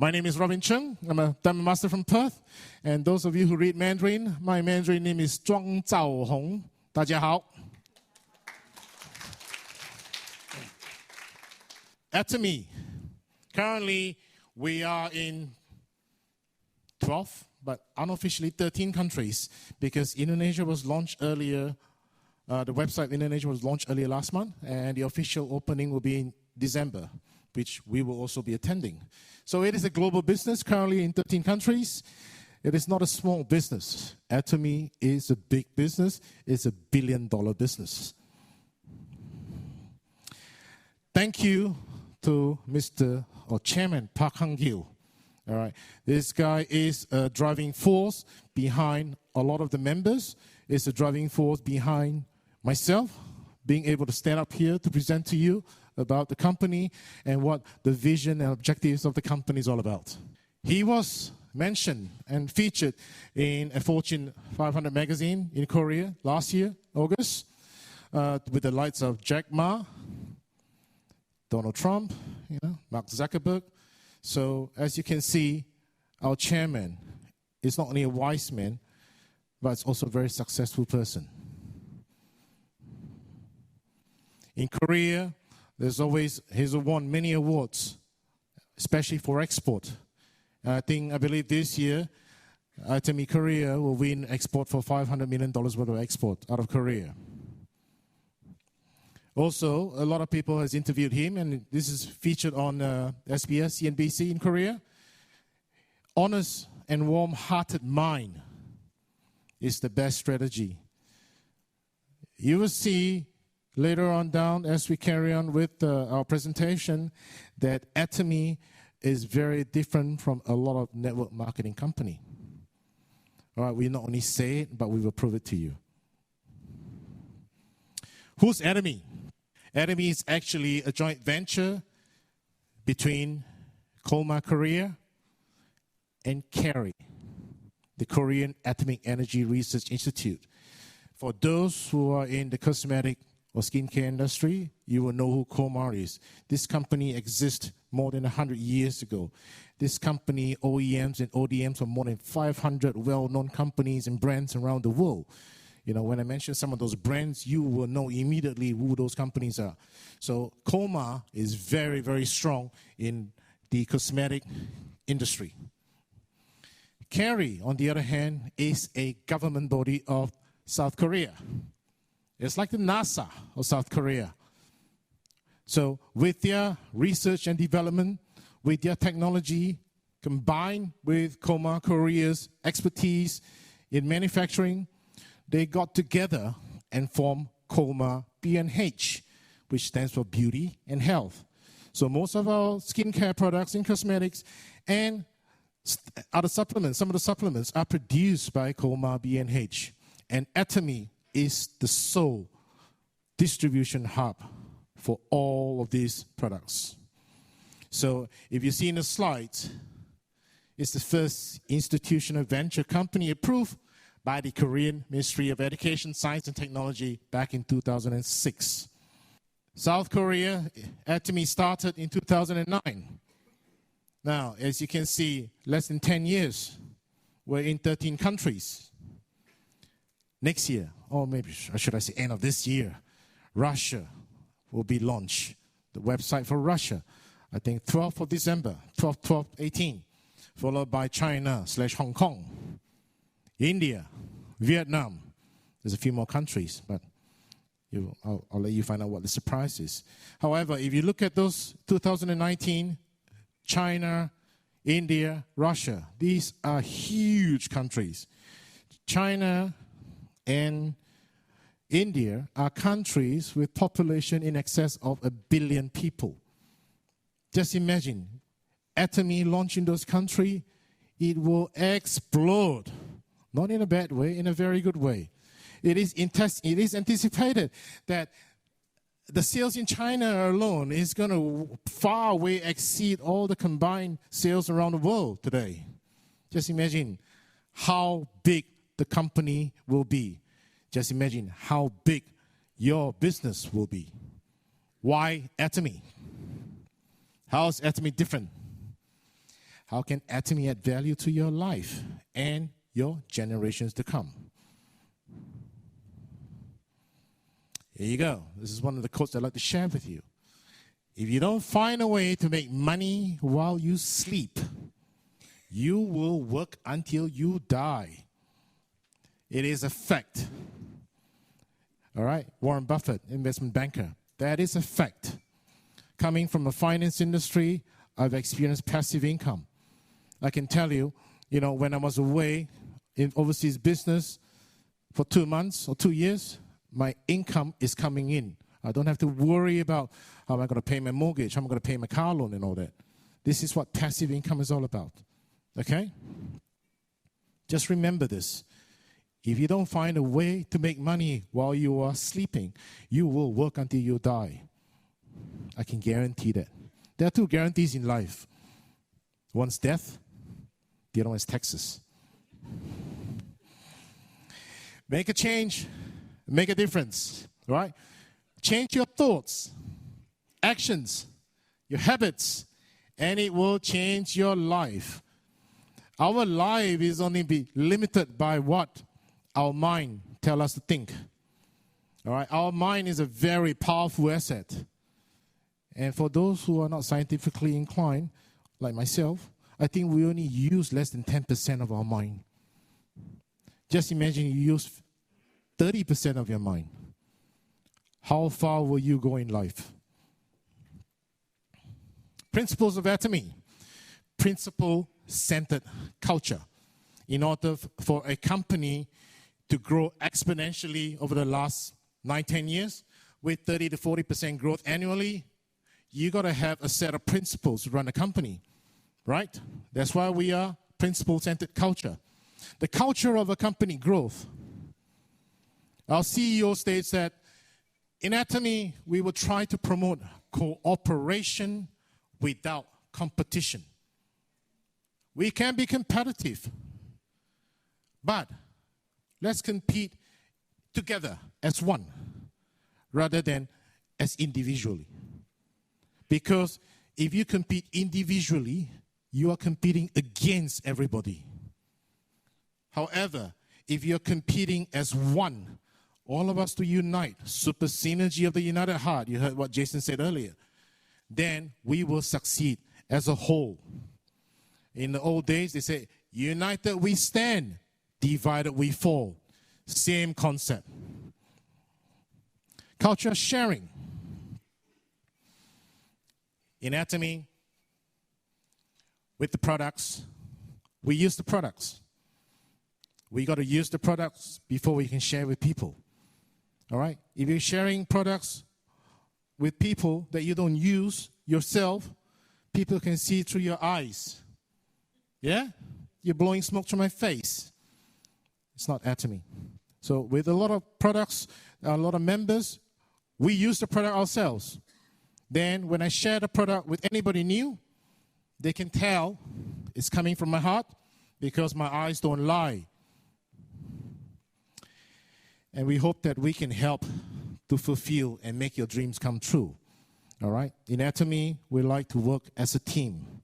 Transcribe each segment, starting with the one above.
My name is Robin Chng. I'm a Diamond Master from Perth. And those of you who read Mandarin, my Mandarin name is Zhuang Zhaohong. 大家好. Atomy. Currently, we are in 12, but unofficially 13 countries because Indonesia was launched earlier. The website in Indonesia was launched earlier last month, and the official opening will be in December, which we will also be attending. So it is a global business currently in 13 countries. It is not a small business. Atomy is a big business. It's a billion-dollar business. Thank you to Mr. or Chairman Park Hang-gil. All right, this guy is a driving force behind a lot of the members. It's a driving force behind myself being able to stand up here to present to you about the company and what the vision and objectives of the company is all about. He was mentioned and featured in a Fortune 500 magazine in Korea last year, August, with the likes of Jack Ma, Donald Trump, Mark Zuckerberg. So as you can see, our chairman is not only a wise man, but it's also a very successful person. In Korea, he's won many awards, especially for export. I believe this year, Atomy Korea will win export for $500 million worth of export out of Korea. Also, a lot of people has interviewed him, and this is featured on SBS, CNBC in Korea. Honest and warm-hearted mind is the best strategy. You will see later on down as we carry on with our presentation that Atomy is very different from a lot of network marketing company. All right, we not only say it, but we will prove it to you. Who's Atomy? Atomy is actually a joint venture between Kolmar Korea and KERI, the Korean Atomic Energy Research Institute. For those who are in the cosmetic or skincare industry, you will know who Kolmar is. This company exists more than 100 years ago. This company, OEMs and ODMs, for more than 500 well-known companies and brands around the world. When I mention some of those brands, you will know immediately who those companies are. So Kolmar is very, very strong in the cosmetic industry. KERI, on the other hand, is a government body of South Korea. It's like the NASA of South Korea. So with their research and development, with their technology, combined with Kolmar Korea's expertise in manufacturing, they got together and formed Kolmar B&H, which stands for Beauty and Health. So most of our skincare products and cosmetics and other supplements, some of the supplements are produced by Kolmar B&H. And Atomy is the sole distribution hub for all of these products. So if you see in the slides, it's the first institutional venture company approved by the Korean Ministry of Education, Science and Technology back in 2006. South Korea, Atomy started in 2009. Now, as you can see, less than 10 years, we're in 13 countries. Next year, or maybe should I say end of this year, Russia will be launched. The website for Russia, I think 12th of December, 18, followed by China/Hong Kong, India, Vietnam. There's a few more countries, but I'll let you find out what the surprise is. However, if you look at those 2019, China, India, Russia, these are huge countries. China and India are countries with population in excess of 1 billion people. Just imagine, Atomy launching those countries, it will explode. Not in a bad way, in a very good way. It is anticipated that the sales in China alone is going to far way exceed all the combined sales around the world today. Just imagine how big the company will be. Just imagine how big your business will be. Why Atomy? How is Atomy different? How can Atomy add value to your life and your generations to come? Here you go. This is one of the quotes I'd like to share with you. If you don't find a way to make money while you sleep, you will work until you die. It is a fact. All right? Warren Buffett, investment banker. That is a fact. Coming from the finance industry, I've experienced passive income. I can tell you, when I was away in overseas business for 2 months or 2 years, my income is coming in. I don't have to worry about how am I going to pay my mortgage, how am I going to pay my car loan and all that. This is what passive income is all about. Okay? Just remember this. If you don't find a way to make money while you are sleeping, you will work until you die. I can guarantee that. There are 2 guarantees in life. One's death, the other one is taxes. Make a change, make a difference, right? Change your thoughts, actions, your habits, and it will change your life. Our life is only be limited by what our mind tells us to think. All right, our mind is a very powerful asset. And for those who are not scientifically inclined, like myself, I think we only use less than 10% of our mind. Just imagine you use 30% of your mind. How far will you go in life? Principles of Atomy. Principle-centered culture. In order for a company to grow exponentially over the last 9-10 years with 30 to 40% growth annually, you got to have a set of principles to run a company, right? That's why we are principle-centered culture. The culture of a company growth. Our CEO states that in Atomy, we will try to promote cooperation without competition. We can be competitive, but let's compete together as one rather than as individually. Because if you compete individually, you are competing against everybody. However, if you're competing as one, all of us to unite, super synergy of the united heart, you heard what Jason said earlier, then we will succeed as a whole. In the old days, they say, united we stand, divided we fall. Same concept. Culture sharing. In Atomy, with the products, we use the products. We got to use the products before we can share with people. All right? If you're sharing products with people that you don't use yourself, people can see through your eyes. Yeah? You're blowing smoke through my face. It's not Atomy. So with a lot of products, a lot of members, we use the product ourselves. Then when I share the product with anybody new, they can tell it's coming from my heart because my eyes don't lie. And we hope that we can help to fulfill and make your dreams come true. All right? In Atomy, we like to work as a team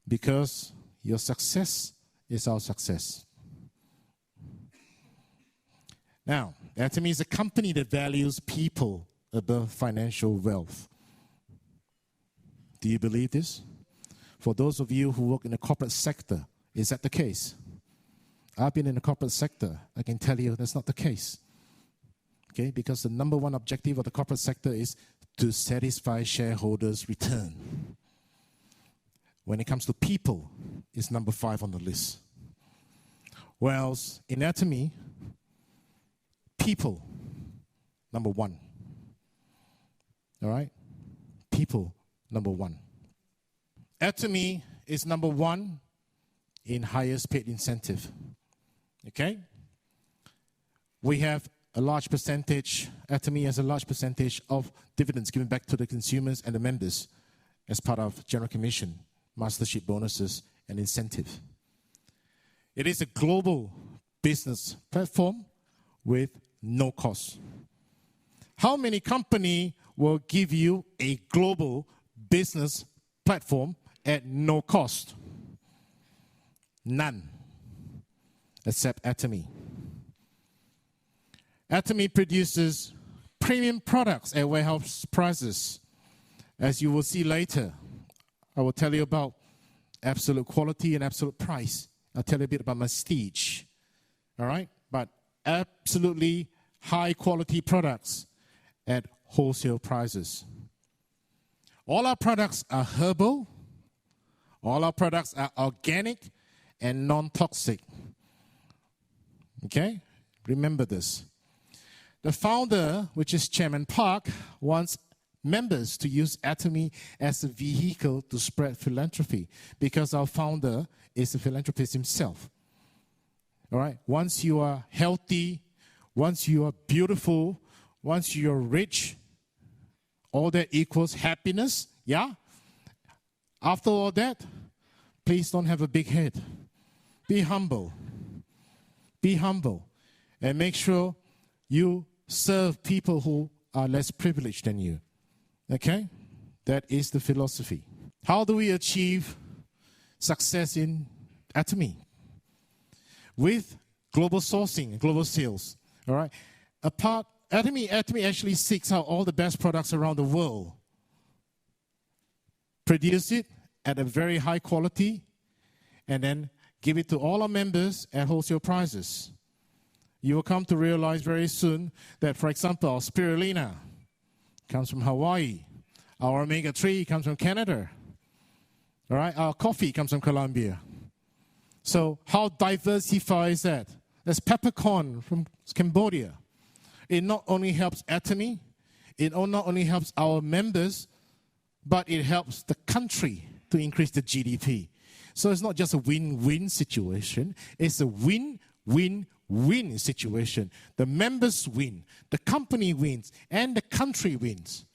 because your success is our success. Now, Atomy is a company that values people above financial wealth. Do you believe this? For those of you who work in the corporate sector, is that the case? I've been in the corporate sector. I can tell you that's not the case. Okay, because the number one objective of the corporate sector is to satisfy shareholders' return. When it comes to people, it's number 5 on the list. Whereas in Atomy, people, number 1. All right? People, number 1. Atomy is number 1 in highest paid incentive. Okay? We have a large percentage, Atomy has a large percentage of dividends given back to the consumers and the members as part of General Commission, mastership bonuses, and incentive. It is a global business platform with no cost. How many companies will give you a global business platform at no cost? None, except Atomy. Atomy produces premium products at warehouse prices. As you will see later, I will tell you about absolute quality and absolute price. I'll tell you a bit about Prestige. All right? But absolutely high quality products at wholesale prices. All our products are herbal. All our products are organic and non-toxic. Okay? Remember this. The founder, which is Chairman Park, wants members to use Atomy as a vehicle to spread philanthropy because our founder is a philanthropist himself. All right? Once you are healthy, once you are beautiful, once you are rich, all that equals happiness, yeah? After all that, please don't have a big head. Be humble. Be humble. And make sure you serve people who are less privileged than you. Okay? That is the philosophy. How do we achieve success in Atomy? With global sourcing and global sales. All right? Atomy actually seeks out all the best products around the world. Produce it at a very high quality and then give it to all our members at wholesale prices. You will come to realize very soon that, for example, our spirulina comes from Hawaii. Our omega-3 comes from Canada. All right? Our coffee comes from Colombia. So how diversified is that? There's peppercorn from Cambodia. It not only helps Atomy, it not only helps our members, but it helps the country to increase the GDP. So it's not just a win-win situation. It's a win-win-win situation. The members win, the company wins, and the country wins.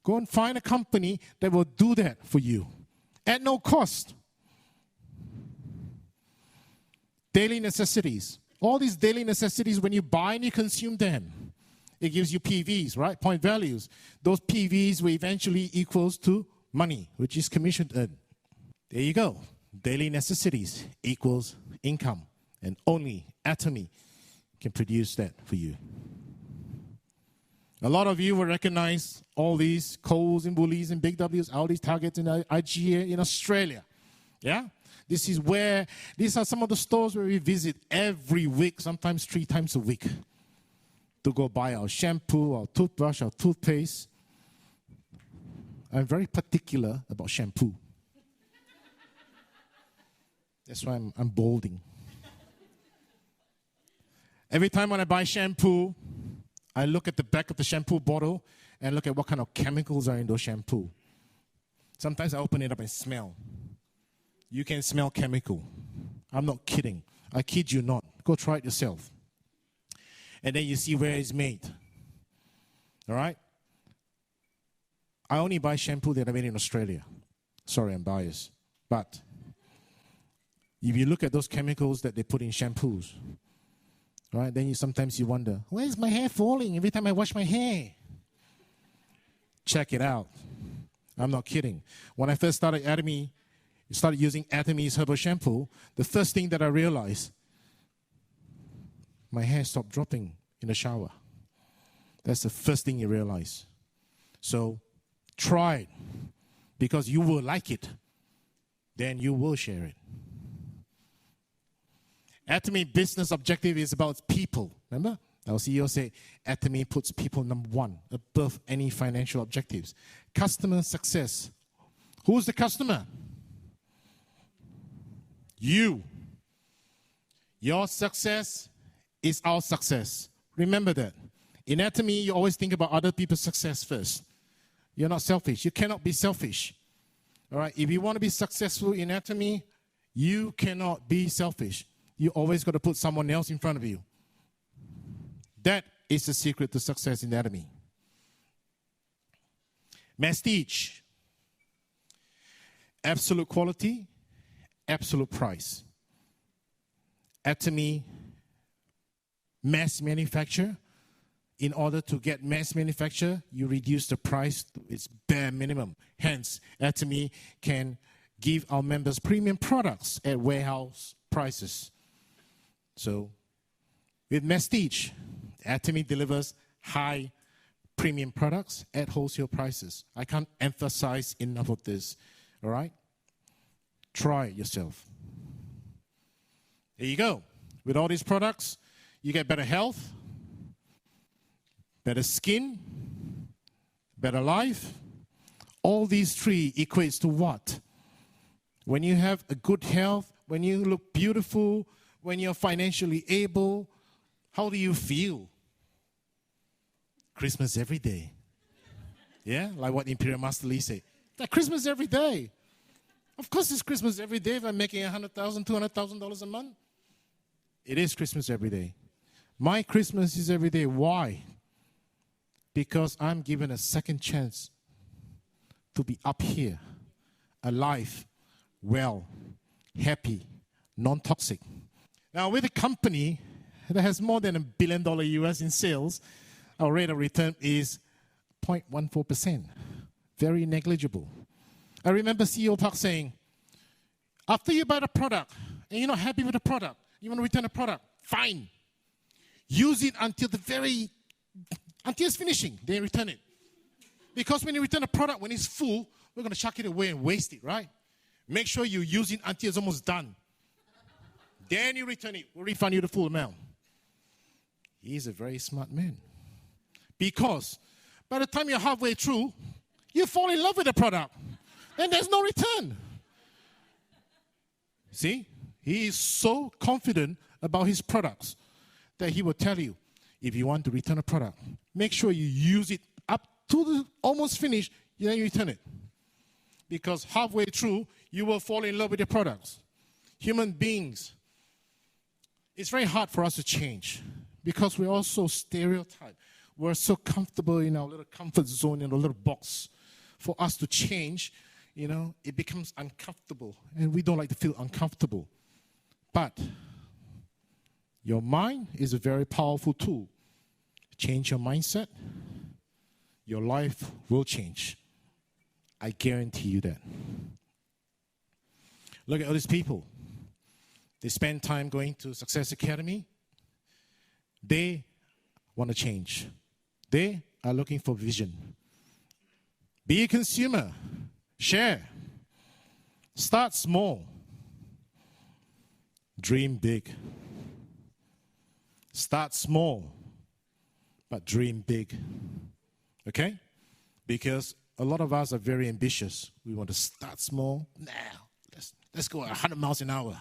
Go and find a company that will do that for you at no cost. Daily necessities. All these daily necessities, when you buy and you consume them, it gives you PVs, right? Point values. Those PVs will eventually equals to money, which is commission earned. There you go. Daily necessities equals income. And only Atomy can produce that for you. A lot of you will recognize all these Coles and Woolies and Big W's, Aldi's, Targets, and IGA in Australia. Yeah? These are some of the stores where we visit every week, sometimes 3 times a week, to go buy our shampoo, our toothbrush, our toothpaste. I'm very particular about shampoo. That's why I'm bolding. Every time when I buy shampoo, I look at the back of the shampoo bottle and look at what kind of chemicals are in those shampoo. Sometimes I open it up and smell. You can smell chemical. I'm not kidding. I kid you not. Go try it yourself. And then you see where it's made. All right? I only buy shampoo that are made in Australia. Sorry, I'm biased. But if you look at those chemicals that they put in shampoos, right, then sometimes you wonder, why is my hair falling every time I wash my hair? Check it out. I'm not kidding. When I first started using Atomy's herbal shampoo, the first thing that I realized, my hair stopped dropping in the shower. That's the first thing you realize. So try it, because you will like it. Then you will share it. Atomy business objective is about people. Remember? Our CEO said, Atomy puts people number 1 above any financial objectives. Customer success. Who's the customer? You. Your success is our success. Remember that. In Atomy, you always think about other people's success first. You're not selfish. You cannot be selfish. All right? If you want to be successful in Atomy, you cannot be selfish. You always got to put someone else in front of you. That is the secret to success in Atomy. Prestige. Absolute quality, absolute price. Atomy mass manufacture. In order to get mass manufacture, you reduce the price to its bare minimum. Hence, Atomy can give our members premium products at warehouse prices. So, with Prestige, Atomy delivers high premium products at wholesale prices. I can't emphasize enough of this, all right? Try it yourself. There you go. With all these products, you get better health, better skin, better life. All these three equates to what? When you have a good health, when you look beautiful, when you're financially able, how do you feel? Christmas every day. Yeah, like what Imperial Master Lee said. Like Christmas every day. Of course it's Christmas every day if I'm making $100,000, $200,000 a month. It is Christmas every day. My Christmas is every day. Why? Because I'm given a second chance to be up here, alive, well, happy, non-toxic. Now, with a company that has more than $1 billion US in sales, our rate of return is 0.14%. Very negligible. I remember CEO Park saying, after you buy the product and you're not happy with the product, you want to return the product, fine. Use it until it's finishing, then return it. Because when you return a product, when it's full, we're going to chuck it away and waste it, right? Make sure you use it until it's almost done. Then you return it. We'll refund you the full amount. He's a very smart man. Because by the time you're halfway through, you fall in love with the product. And there's no return. See? He is so confident about his products that he will tell you, if you want to return a product, make sure you use it up to the almost finished, then you return it. Because halfway through, you will fall in love with the products. Human beings, it's very hard for us to change because we're all so stereotyped. We're so comfortable in our little comfort zone, in a little box. For us to change, it becomes uncomfortable, and we don't like to feel uncomfortable. But your mind is a very powerful tool. Change your mindset, your life will change. I guarantee you that. Look at all these people. They spend time going to Success Academy. They want to change. They are looking for vision. Be a consumer. Share. Start small. Dream big. Start small, but dream big. Okay? Because a lot of us are very ambitious. We want to start small. Now, let's go at 100 miles an hour.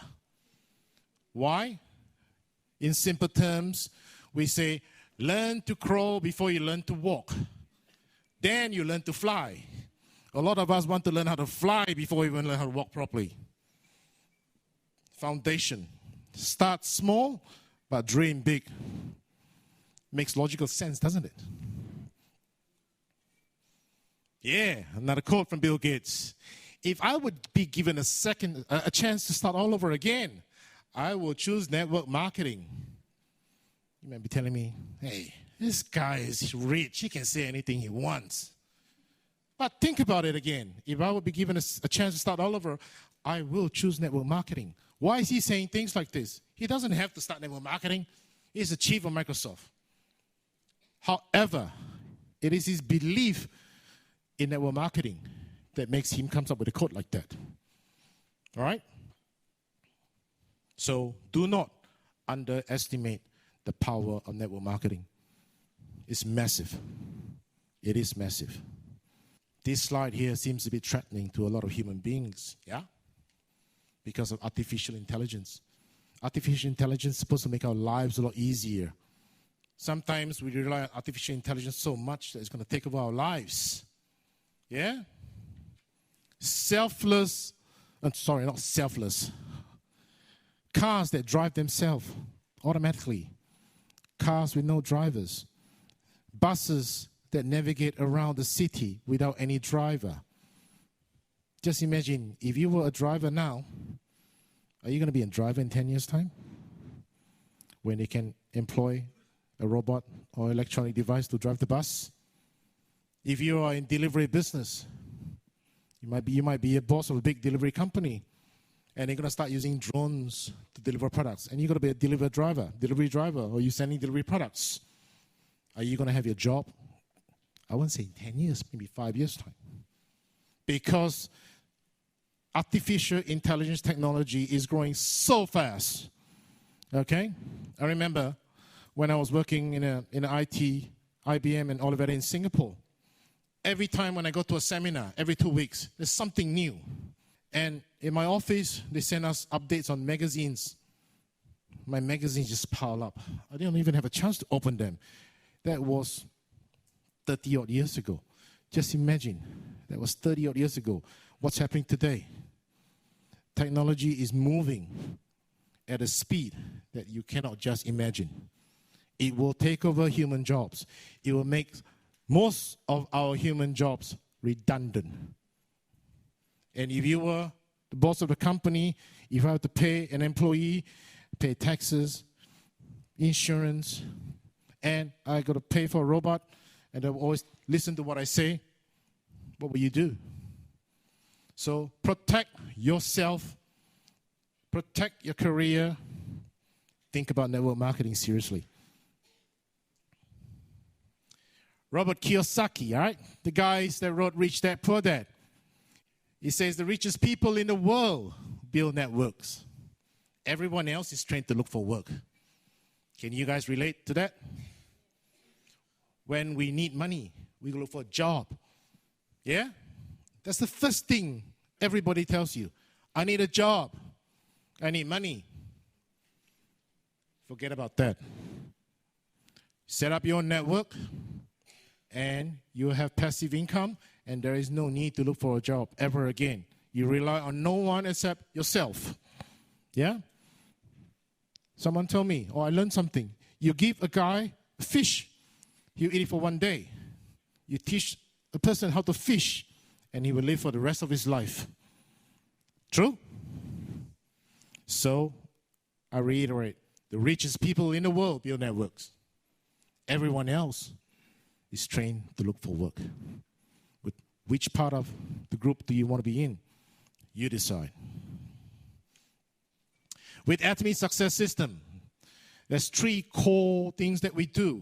Why? In simple terms, we say, learn to crawl before you learn to walk. Then you learn to fly. A lot of us want to learn how to fly before we even learn how to walk properly. Foundation. Start small, but dream big. Makes logical sense, doesn't it? Yeah, another quote from Bill Gates. If I would be given a chance to start all over again, I will choose network marketing. You might be telling me, hey, this guy is rich. He can say anything he wants. But think about it again. If I would be given a chance to start all over, I will choose network marketing. Why is he saying things like this? He doesn't have to start network marketing. He's the chief of Microsoft. However, it is his belief in network marketing that makes him come up with a quote like that. All right? So do not underestimate the power of network marketing. It's massive. It is massive. This slide here seems a bit threatening to a lot of human beings, yeah? Because of artificial intelligence. Artificial intelligence is supposed to make our lives a lot easier. Sometimes we rely on artificial intelligence so much that it's going to take over our lives. Yeah? Not selfless. Cars that drive themselves automatically. Cars with no drivers. Buses that navigate around the city without any driver. Just imagine, if you were a driver now, are you going to be a driver in 10 years' time? When they can employ a robot or electronic device to drive the bus? If you are in delivery business, You might be a boss of a big delivery company, and they're going to start using drones to deliver products. And you're going to be a delivery driver, or you're sending delivery products. Are you going to have your job? I wouldn't say 10 years, maybe 5 years' time. Because artificial intelligence technology is growing so fast. Okay? I remember when I was working in IT, IBM and Olivetti in Singapore. Every time when I go to a seminar, every 2 weeks, there's something new. And in my office, they send us updates on magazines. My magazines just pile up. I didn't even have a chance to open them. That was 30-odd years ago. Just imagine, that was 30-odd years ago. What's happening today? Technology is moving at a speed that you cannot just imagine. It will take over human jobs. It will make most of our human jobs redundant. And if you were the boss of the company, if I have to pay an employee, pay taxes, insurance, and I got to pay for a robot, and they'll always listen to what I say, what will you do? So protect yourself, protect your career, think about network marketing seriously. Robert Kiyosaki, all right? The guys that wrote Rich Dad, Poor Dad. He says the richest people in the world build networks. Everyone else is trained to look for work. Can you guys relate to that? When we need money, we look for a job. Yeah? That's the first thing everybody tells you. I need a job. I need money. Forget about that. Set up your own network, and you have passive income, and there is no need to look for a job ever again. You rely on no one except yourself. Yeah? Someone told me, I learned something. You give a guy a fish, he'll eat it for one day. You teach a person how to fish, and he will live for the rest of his life. True? So, I reiterate, the richest people in the world build networks. Everyone else is trained to look for work. But which part of the group do you want to be in? You decide. With Atomy Success System, there's 3 core things that we do.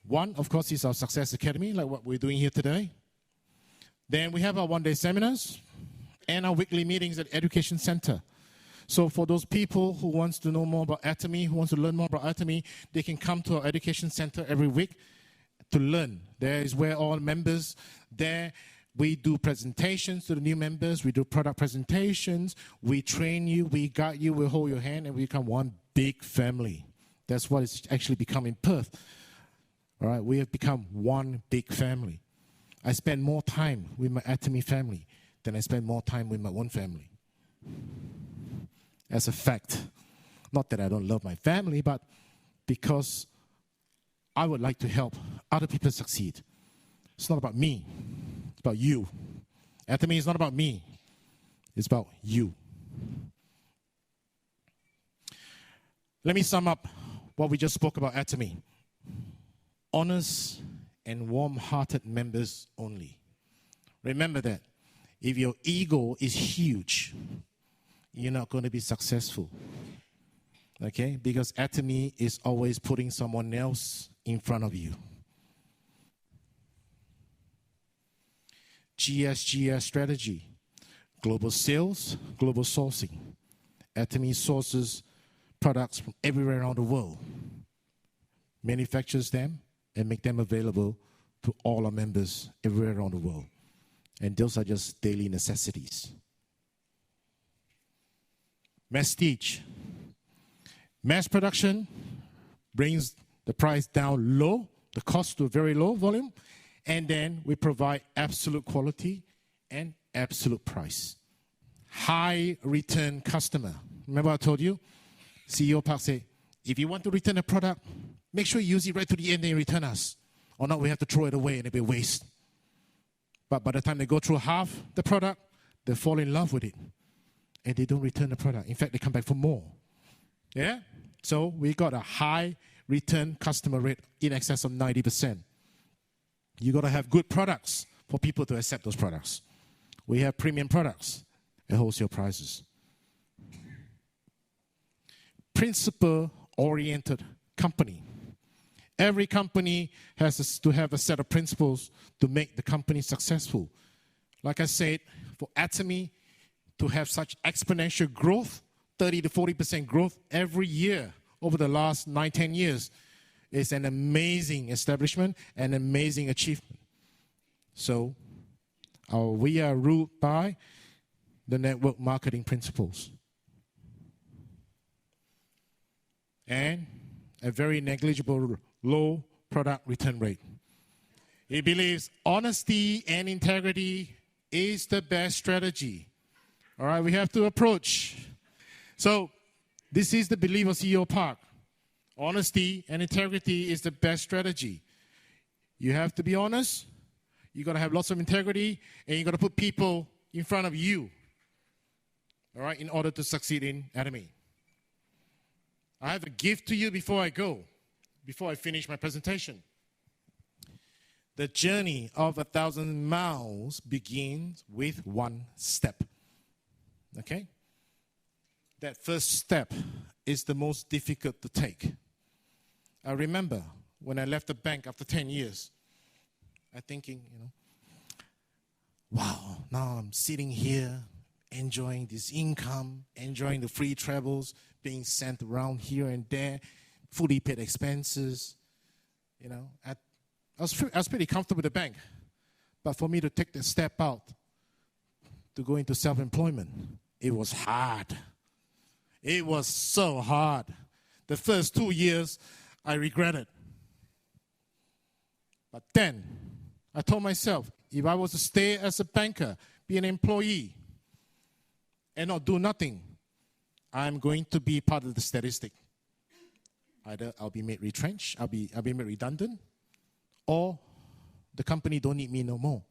One, of course, is our Success Academy, like what we're doing here today. Then we have our one-day seminars and our weekly meetings at Education Center. So for those people who wants to know more about Atomy, who wants to learn more about Atomy, they can come to our Education Center every week to learn. There is where all members, there we do presentations to the new members, we do product presentations, we train you, we guide you, we hold your hand, and we become one big family. That's what it's actually become in Perth. All right, we have become one big family. I spend more time with my Atomy family than I spend more time with my own family. As a fact. Not that I don't love my family, but because I would like to help other people succeed. It's not about me. It's about you. Atomy is not about me. It's about you. Let me sum up what we just spoke about Atomy. Honest and warm-hearted members only. Remember that. If your ego is huge, you're not going to be successful. Okay? Because Atomy is always putting someone else in front of you. GSGS strategy. Global sales, global sourcing. Atomy sources products from everywhere around the world, manufactures them, and make them available to all our members everywhere around the world. And those are just daily necessities. Prestige. Mass production brings the price down low, the cost to a very low volume, and then we provide absolute quality and absolute price. High return customer. Remember I told you? CEO Park said, if you want to return a product, make sure you use it right to the end and return us. Or not, we have to throw it away and it'll be waste. But by the time they go through half the product, they fall in love with it. And they don't return the product. In fact, they come back for more. Yeah? So we got a high return customer rate in excess of 90%. You got to have good products for people to accept those products. We have premium products at wholesale prices. Principle-oriented company. Every company has to have a set of principles to make the company successful. Like I said, for Atomy to have such exponential growth, 30 to 40% growth every year over the last 9-10 years, is an amazing establishment, an amazing achievement. So we are ruled by the network marketing principles. And a very negligible low product return rate. He believes honesty and integrity is the best strategy. All right, we have to approach. So this is the belief of CEO Park. Honesty and integrity is the best strategy. You have to be honest. You got to have lots of integrity, and you got to put people in front of you. All right, in order to succeed in Atomy. I have a gift to you before I go, before I finish my presentation. The journey of 1,000 miles begins with one step. Okay? That first step is the most difficult to take. I remember when I left the bank after 10 years, I'm thinking, wow, now I'm sitting here, enjoying this income, enjoying the free travels, being sent around here and there, fully paid expenses. I was pretty comfortable with the bank. But for me to take the step out to go into self-employment, it was hard. It was so hard. The first 2 years, I regretted. But then, I told myself, if I was to stay as a banker, be an employee, and not do nothing, I'm going to be part of the statistic. Either I'll be made retrenched, I'll be made redundant, or the company don't need me no more.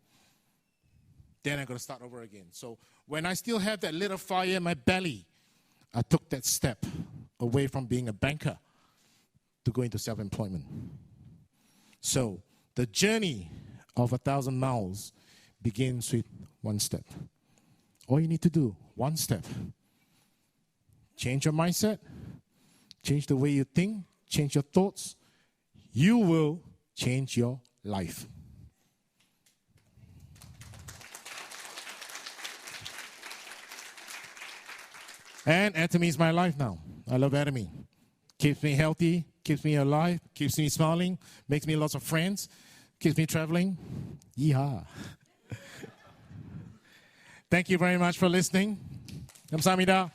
Then I'm going to start over again. So when I still have that little fire in my belly, I took that step away from being a banker to go into self-employment. So the journey of 1,000 miles begins with one step. All you need to do, one step. Change your mindset, change the way you think, change your thoughts. You will change your life. And Atomy is my life now. I love Atomy. Keeps me healthy, keeps me alive, keeps me smiling, makes me lots of friends, keeps me traveling. Yeehaw. Thank you very much for listening. 감사합니다.